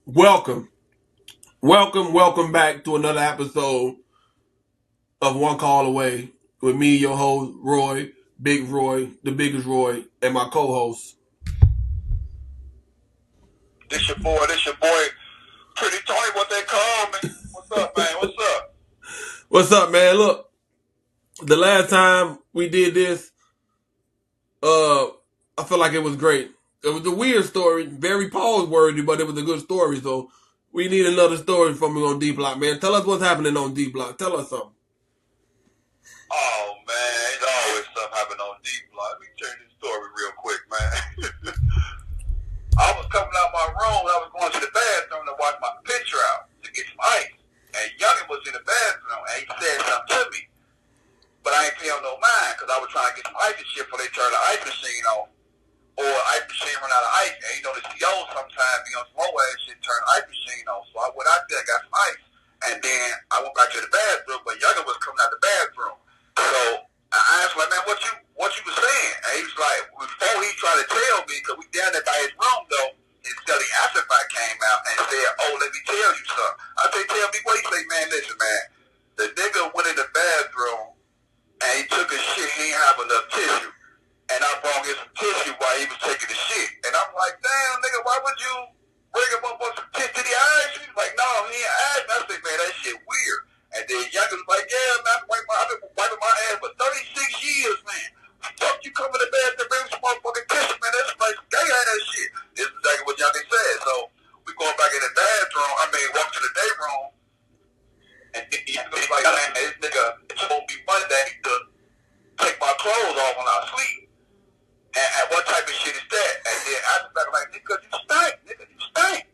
Welcome, welcome back to another episode of One Call Away with me, your host, Roy, Big Roy, the biggest Roy, and my co-host. This your boy, Pretty Tony, what they call me. What's up, man? What's up? What's up, man? Look, the last time we did this, uh, I felt like it was great. It was a weird story, very pause worthy, but it was a good story. So we need another story from you on DBlock, man. Tell us what's happening on DBlock. Tell us something. Oh, man, it's always stuff happening on DBlock. Let me turn this story real quick, man. I was coming out my room. I was going to the bathroom to wash my picture out to get some ice. And Youngin was in the bathroom, and he said something to me. But I ain't paying no mind because I was trying to get some ice and shit before they turned the ice machine on. Or ice machine run out of ice. And you know, the CO sometimes be on slow ass shit, turn the ice machine on. So I went out there, got some ice. And then I went back to the bathroom, but Youngin was coming out the bathroom. So I asked like, man, what you was saying? And he was like, before he tried to tell me, because we down there by his room though, his silly afterfight came out and said, oh, let me tell you something. I say, tell me what? He say, man, listen, man, the nigga went in the bathroom and he took a shit, he didn't have enough tissue. And I brought him some tissue while he was taking the shit. And I'm like, damn, nigga, why would you bring him up with some tissue? Did he ask you? He's like, no, he ain't asked me. I said, man, that shit weird. And then Youngin was like, yeah, man, I've been wiping my ass for 36 years, man. Fuck you come in the bathroom, bring some motherfucking tissue, man. That's like some gay ass shit. This is exactly what Youngin said. So we going back in the bathroom, walk to the day room. And Youngin was like, man, this nigga, it's supposed to be Monday to take my clothes off when I sleep. And what type of shit is that? And then I was like, nigga, you stink. Nigga, you stink.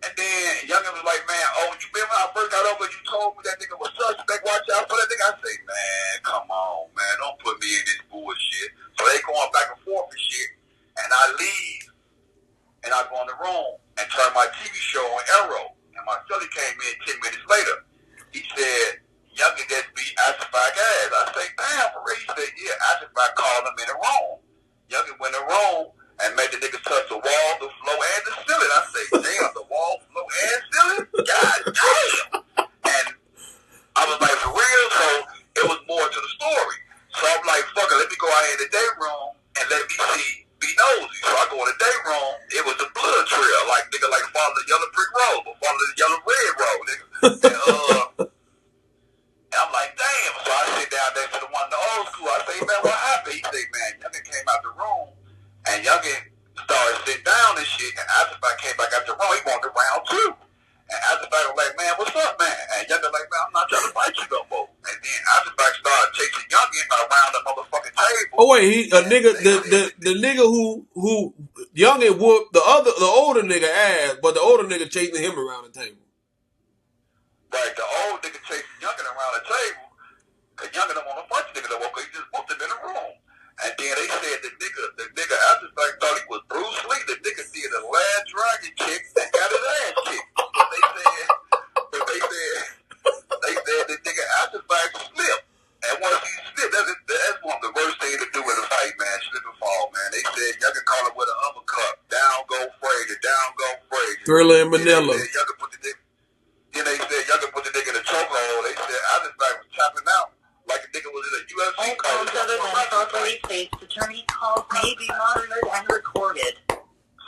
And then Youngin was like, man, oh, you remember when I first got over, you told me that nigga was suspect, watch out for that nigga? I say, man, come on, man, don't put me in this bullshit. So they going back and forth and shit. And I leave, and I go in the room and turn my TV show on Arrow. And my Sully came in 10 minutes later. He said, Youngin just beat Asifak ass. I say, damn, for real? He said, yeah, Asifak called him in the room. Youngin went in the room and made the niggas touch the wall, the floor, and the ceiling. I say, damn, the wall, floor, and ceiling? God damn. And I was like, for real? So it was more to the story. So I'm like, fuck it, let me go out in the day room and let me be nosy. So I go in the day room, it was a blood trail, like nigga, like follow the yellow brick road, or follow the yellow red road, nigga. And I'm like, damn. So I sit down next to the one in the old school. I say, man, what happened? He say, man, Youngin came out the room and Youngin started sitting down and shit. And after I came back out the room, he wanted to round two. And after I was like, man, what's up, man? And Youngin like, man, I'm not trying to fight you no more. And then after I started chasing Youngin around the motherfucking table. Oh wait, the nigga who Youngin whooped the older nigga ass, but the older nigga chasing him around the table. Right, the old nigga chasing Youngin around the table. Cause Youngin don't want to fight the nigga no more. Cause he just whooped him in the room. And then they said the nigga after I thought he was Bruce Lee. The nigga did a last dragon kick and got his ass kicked. But they said the nigga after fight slipped. And once he slipped, that's one of the worst things to do in a fight, man. Slip and fall, man. They said Youngin caught him with an uppercut. Down go Frazier. Down go Frazier. Thriller in Manila. Then they said Youngin put the nigga in a chokehold. They said after fight was chopping out. Like a nigga was in a UFC call. All calls other than authority states attorney calls may be monitored and recorded.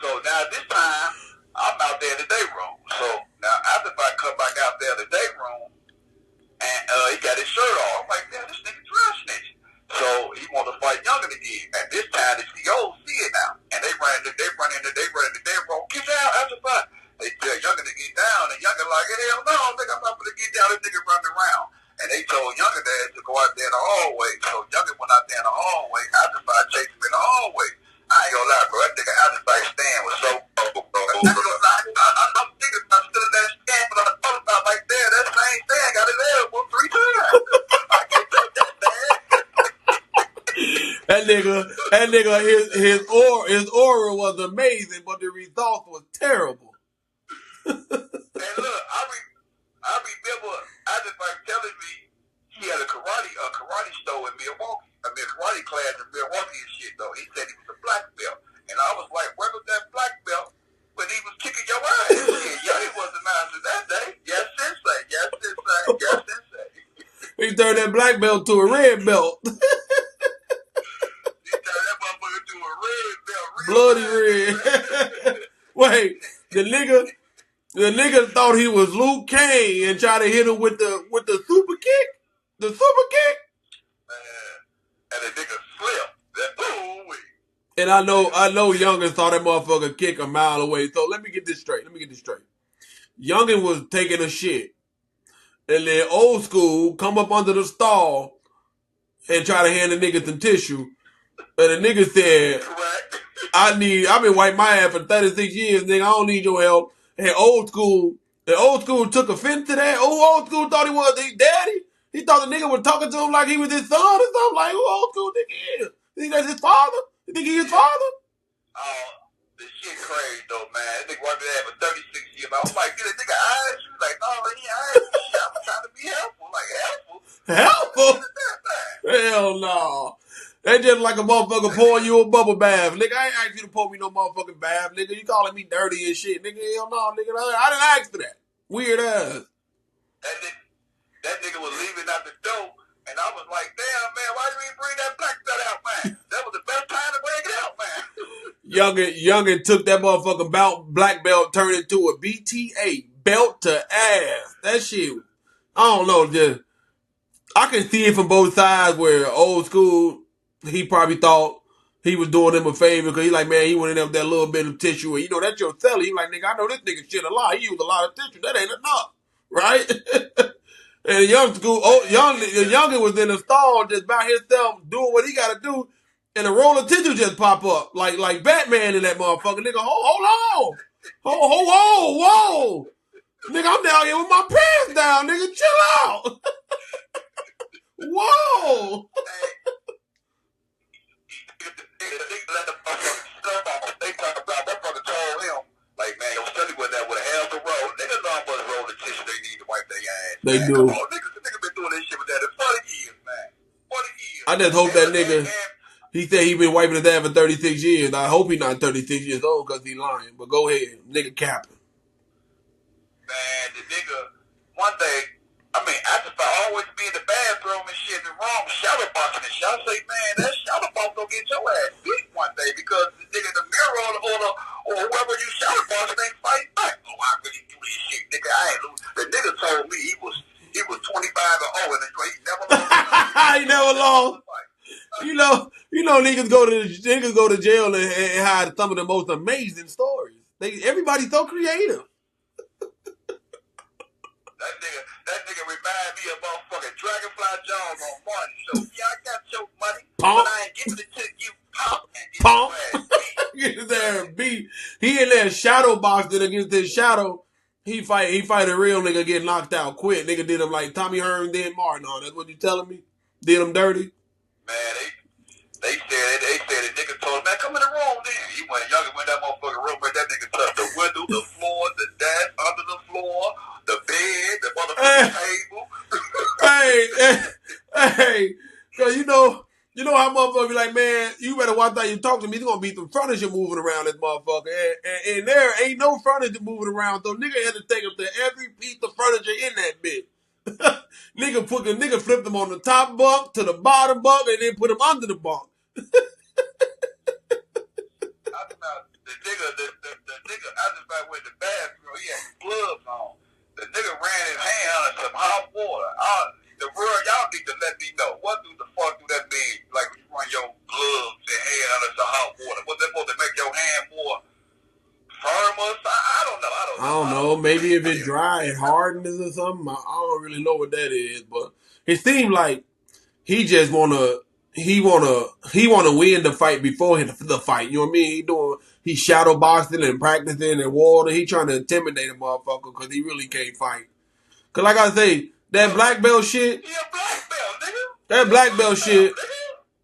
So now this time, I'm out there in the day room. So now after I come back out there in the day room, and he got his shirt off, I'm like, man, this nigga trash snitch. So he want to fight Youngin again. And this time the COs see it now. And they run in the day room, get down after fight. They tell Youngin to get down, and Youngin like, hell no, nigga, I'm not going to get down. This nigga running around. And they told Youngin dad to go out there in the hallway. So Youngin went out there in the hallway. After I chased him in the hallway. I ain't gonna lie, bro. That nigga after I stand was so bro. I'm thinking about still that stand, but I thought about like that same stand got his elbow 3 times. I can't take that stand. That nigga, his aura was amazing, but the result was terrible. And look, I remember Azifak telling me he had a karate store in Milwaukee. I mean, a karate class in Milwaukee and shit, though. He said he was a black belt. And I was like, where was that black belt when he was kicking your ass? Yeah, turned that black belt to a red belt. He turned that motherfucker to a red belt. Bloody red. Wait, the nigga thought he was Luke Kane and tried to hit him with the super kick. The super kick. Man. And the nigga slipped. That ooh. And I know Youngin saw that motherfucker kick a mile away. So let me get this straight. Youngin was taking a shit. And then Old School come up under the stall and try to hand the nigga some tissue. And the nigga said, Correct. I've been wiping my ass for 36 years, nigga. I don't need your help. And Old School took offense to that. Old School thought he was his daddy. He thought the nigga was talking to him like he was his son or something. Like, who Old School nigga is? You think that's his father? You think he his father? This shit crazy though, man. That nigga wiped his ass for 36 years. I was like, did a nigga eyes you? Like, no, he eyes you. Shit, I'm trying to be helpful. Like, helpful? Hell no. That's just like a motherfucker pouring you a bubble bath. Nigga, I ain't asked you to pour me no motherfucking bath, nigga. You calling me dirty and shit. Nigga, hell no, nigga. I didn't ask for that. Weird ass. That nigga was leaving out the door, and I was like, damn, man, why you ain't bring that black belt out, man? That was the best time to bring it out, man. Youngin took that motherfucking black belt, turned it to a BTA, belt to ass. That shit, I don't know, just, I can see it from both sides where Old School, he probably thought he was doing him a favor because he like, man, he went in there with that little bit of tissue. And, you know, that's your seller. He like, nigga, I know this nigga shit a lot. He used a lot of tissue. That ain't enough, right? And the youngin was in the stall just by himself doing what he got to do. And a roll of tissue just pop up like Batman in that motherfucker. Nigga, hold on. Whoa. Nigga, I'm down here with my pants down. Nigga, chill out. Whoa. They talk about that fucker told him, like, man, your study was that with a half a roll. Niggas know how much roll of tissue they need to wipe their ass. They man. do. Come on, niggas been doing this shit with that in 40 years, man. 40 years. I just hope that nigga, he said he been wiping his ass for 36 years. I hope he not 36 years old because he lying. But go ahead. Nigga capping. Man, the nigga, one day, I mean, I just always be in the bathroom and shit in the room, shadow boxing and shit. I say, man, that shadow box gonna get your ass beat one day because the nigga in the mirror or whoever you shadow boxing ain't fight back. Oh, I really do this shit, nigga. I ain't lose. The nigga told me he was 25 and 0 in the he never lost. He never lost. You know, niggas go to jail and hide some of the most amazing stories. Everybody's so creative. That nigga remind me of motherfucking Dragonfly Jones on Martin Show. Yeah, I got your money, Pump. but I ain't giving it to you. Pump. Get in there and beat. He in there shadow boxing against this shadow. He fight a real nigga get knocked out quick. Nigga did him like Tommy Hearn did Martin on. That's what you telling me? Did him dirty? Man, they said the nigga told him, man, come in the room then. He went that motherfucking room, but that nigga touched the window, the floor, the desk, under the floor, the bed, the motherfucking table. Hey, cause you know how motherfuckers be like, man, you better watch how you talk to me. There's gonna be some furniture moving around this motherfucker. And there ain't no furniture moving around, so nigga had to take up to every piece of furniture in that bitch. nigga flipped them on the top bunk to the bottom bunk and then put them under the bunk. The nigga, I just about went to the bathroom. He had gloves on. The nigga ran his hand under some hot water. The world, y'all need to let me know. What the fuck do that mean? Like, you run your gloves and hand under some hot water. What's that supposed to make your hand more firm or something? I don't know. Maybe if it's dry and hardened or something. I don't really know what that is. But it seemed like he just wanna win the fight before the fight. You know what I mean? He shadow boxing and practicing in water. He trying to intimidate a motherfucker because he really can't fight. Cause like I say, that black belt shit. He a black belt, nigga. That black belt shit,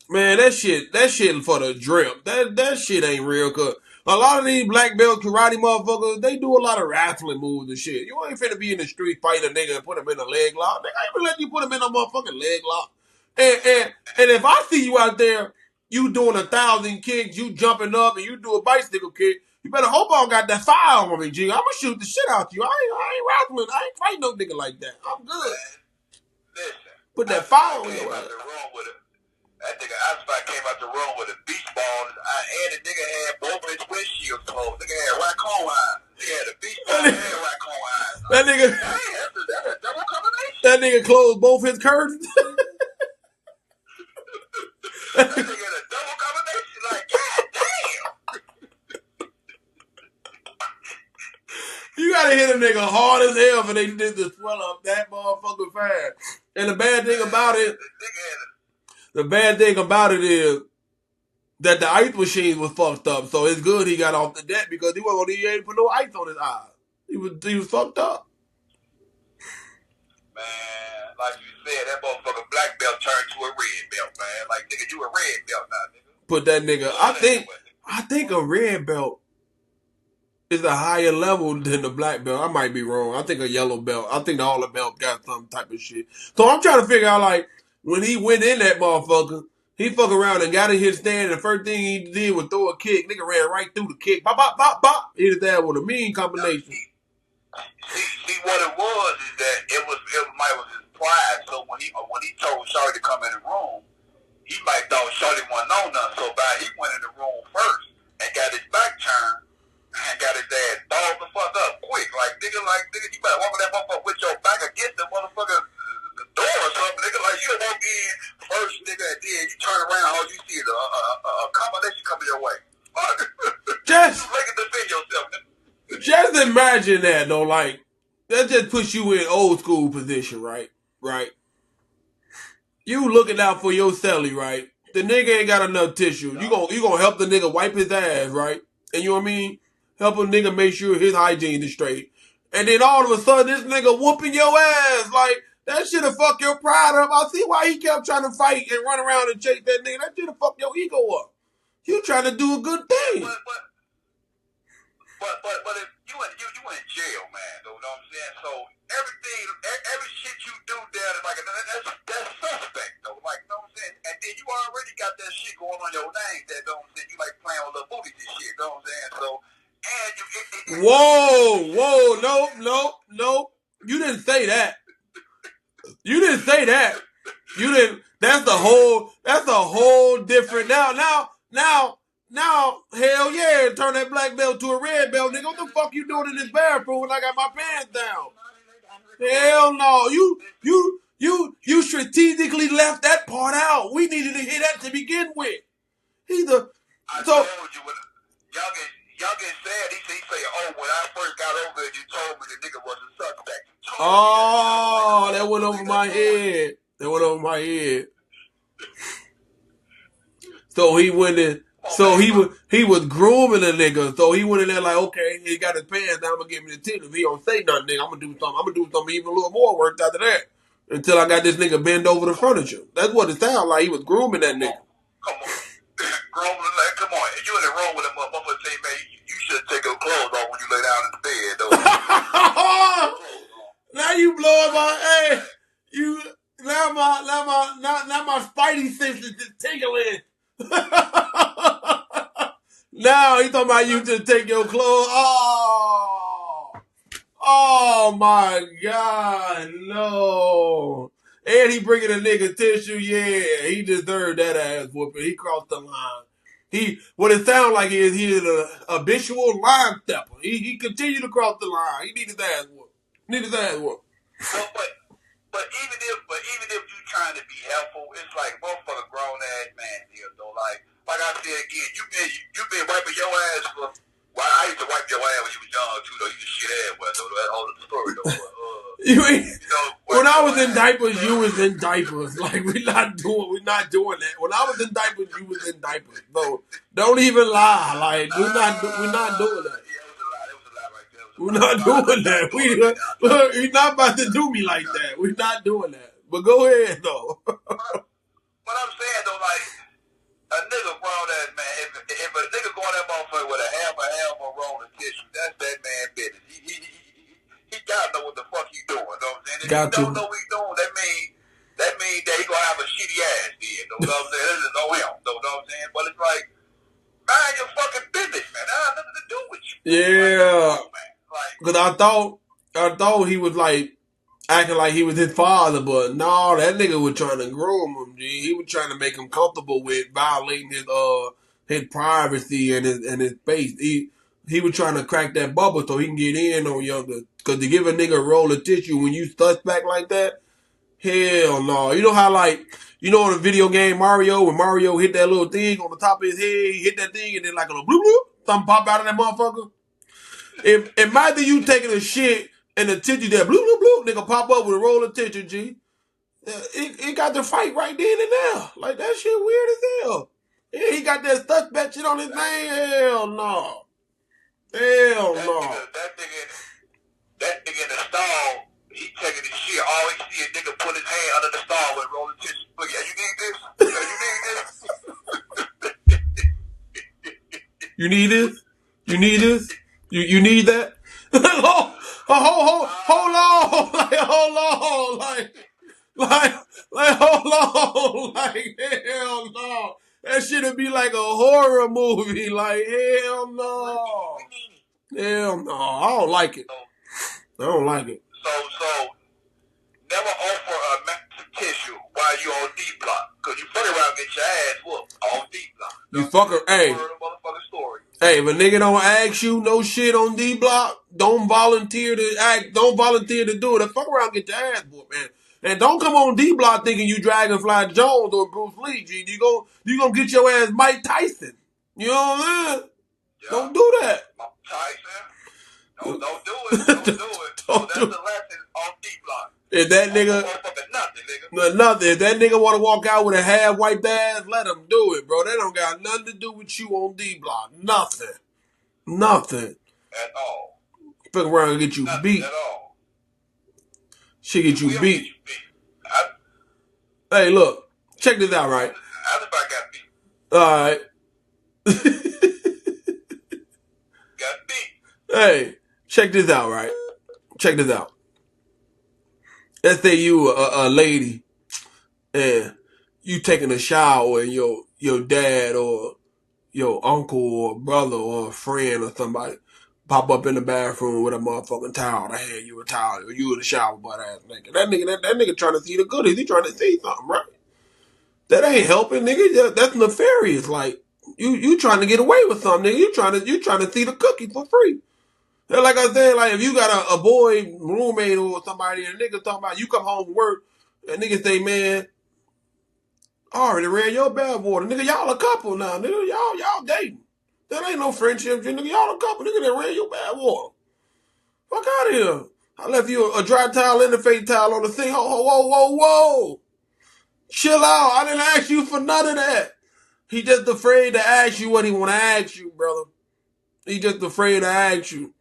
man. That shit for the drip. That shit ain't real. Cause a lot of these black belt karate motherfuckers, they do a lot of wrestling moves and shit. You ain't finna be in the street fighting a nigga and put him in a leg lock. Nigga, I ain't gonna let you put him in a motherfucking leg lock. And if I see you out there, you doing 1,000 kicks, you jumping up, and you do a bicycle kick, you better hope I don't got that fire on me, G. I'm gonna shoot the shit out you. I ain't wrestling. I ain't fighting no nigga like that. I'm good. Listen, Put that fire on came your out ass. the room with it. That nigga Iceberg came out the room with a beach ball, and the nigga had both his windshields closed. Nigga had raccoon eyes. Nigga had a beach ball and raccoon eyes. That nigga, That's a double combination. that nigga closed both his curtains. That nigga had a double combination. Like, god damn. You gotta hit a nigga hard as hell for they did to swell up that motherfucker fast. And the bad thing about it, is that the ice machine was fucked up. So it's good he got off the deck because he wasn't gonna even put no ice on his eyes. He was fucked up. Man, like you said, that motherfucker black belt turned to a red belt, man. Like, nigga, you a red belt now, nigga. Put that nigga. I think a red belt is a higher level than the black belt. I might be wrong. I think a yellow belt. I think all the belts got some type of shit. So I'm trying to figure out, like, when he went in that motherfucker, he fuck around and got in his stand, and the first thing he did was throw a kick. Nigga ran right through the kick. Bop, bop, bop, bop. Hit his ass with a mean combination. See what it was is that it was his pride. So when he told Shorty to come in the room, he might thought Shorty wasn't on nothing. So he went in the room first and got his back turned and got his ass balled the fuck up quick. Like nigga, you better walk that motherfucker with your back against the motherfucker the door or something, nigga. Like you walk in first, nigga, and then you turn around, all you see is a combination coming your way. Just make it defend yourself, nigga. Just imagine that though, like that just puts you in old school position, right? Right. You looking out for your celly, right? The nigga ain't got enough tissue. You gonna help the nigga wipe his ass, right? And you know what I mean? Help a nigga make sure his hygiene is straight. And then all of a sudden this nigga whooping your ass. Like, that shit'll fuck your pride up. I see why he kept trying to fight and run around and chase that nigga. That shit'll fuck your ego up. You trying to do a good thing. But if you in jail, man, though, you know what I'm saying? So every shit you do there, like that's suspect, though. Like, you know what I'm saying? And then you already got that shit going on your name, that, you know what I'm saying? You like playing with little booties and shit, you know what I'm saying? So, and you. Nope. You didn't say that. You didn't say that. You didn't. That's a whole different. Now, hell yeah, turn that black belt to a red belt, nigga. What the fuck you doing in this bathroom when I got my pants down? Hell no. You strategically left that part out. We needed to hear that to begin with. I told you, when y'all get sad. He say, oh, when I first got over there, you told me the nigga was a suspect. Oh, that went over my head. So he went in. So he was grooming a nigga. So he went in there like, okay, he got his pants down. I'm gonna give him the tip. If he don't say nothing, nigga, I'm gonna do something even a little more work after that. Until I got this nigga bend over the furniture. That's what it sounded like. He was grooming that nigga. Come on. Come on. You in the room with a motherfucker say, man, you should take your clothes off when you lay down in the bed, though. Now you blowing my now my spidey senses is tingling. Now he talking about you just take your clothes. Oh my God, no. And he bringing a nigga tissue. Yeah, he deserved that ass whooping. He crossed the line. What it sounds like is he is a habitual line stepper. He continued to cross the line. He need his ass whooped. But even if you trying to be helpful, it's like motherfucker grown ass man deal though. Like I said again, you been wiping your ass for. Well, I used to wipe your ass when you was young too though. You just shit ass well though. That whole story though. When I was in diapers, you was in diapers. Like we're not doing that. When I was in diapers, you was in diapers. No, don't even lie. Like we're not doing that. We're not doing that. We're not about to do me like that. We're not doing that. But go ahead, though. What I'm saying, though, like, a nigga grown ass man, if a nigga going that motherfucker with a half a roll of tissue, that's that man business. He gotta know what the fuck he doing, you know what I'm saying? If he don't know what he doing, that mean that he gonna have a shitty ass then, you know what I'm saying? That is on him, you know what I'm saying? But it's like, mind your fucking business, man. That has nothing to do with you. Yeah. Because I thought he was like, acting like he was his father, but no, that nigga was trying to groom him, G. He was trying to make him comfortable with violating his privacy and his space. He was trying to crack that bubble so he can get in on younger. Cause to give a nigga a roll of tissue when you suspect like that, hell no. You know how in the video game Mario, when Mario hit that little thing on the top of his head, he hit that thing and then like a little bloop bloop, something pop out of that motherfucker. Imagine you taking a shit and the tissue that bloop bloop bloop nigga pop up with a roll of tissue, G. It got the fight right then and there. Like that shit weird as hell. Yeah, he got that suspect shit on his name. Hell no. Hell no. That nigga in the stall, he taking his shit. All he see a nigga put his hand under the stall with rolling tissue. Look, yeah, you need this? Yeah, you need this? You need this? You need that? hold on. Hold on. Hold on. Like, hell no. That shit'd be like a horror movie. Like, hell no. Hell no. I don't like it. I don't like it. So never offer a massive tissue while you on DBlock. Cause you fuck around and get your ass whooped on DBlock. You fucker, hey. Hey, if a nigga don't ask you no shit on DBlock, don't volunteer to do it. And fuck around and get your ass whooped, man. And don't come on DBlock thinking you Dragonfly Jones or Bruce Lee, G. You gonna get your ass Mike Tyson. You know what I'm saying? Yeah. Don't do that. Tyson? Don't do it. Don't do it. So that's the lesson on DBlock. If that nigga, nothing. If that nigga want to walk out with a half wiped ass, let him do it, bro. That don't got nothing to do with you on DBlock. Nothing at all. Fuck around and get you nothing beat. At all. She get you beat. Hey, look, check this out, right? Everybody got beat. All right. Got beat. Hey, check this out, right? Check this out. Let's say you a lady and you taking a shower and your dad or your uncle or brother or a friend or somebody pop up in the bathroom with a motherfucking towel to hand you a towel or you in the shower butt ass nigga. That nigga trying to see the goodies. He trying to see something, right? That ain't helping, nigga. That's nefarious. Like you trying to get away with something, nigga. You trying to see the cookie for free. Like I said, like if you got a boy roommate or somebody and a nigga talking about you come home from work and nigga say, man, I already ran your bath water. Nigga, y'all a couple now. Nigga, y'all dating. That ain't no friendship. Nigga, y'all a couple. Nigga, that ran your bath water. Fuck out of here. I left you a dry towel and a fake towel on the thing. Whoa. Chill out. I didn't ask you for none of that. He just afraid to ask you what he want to ask you, brother. He just afraid to ask you.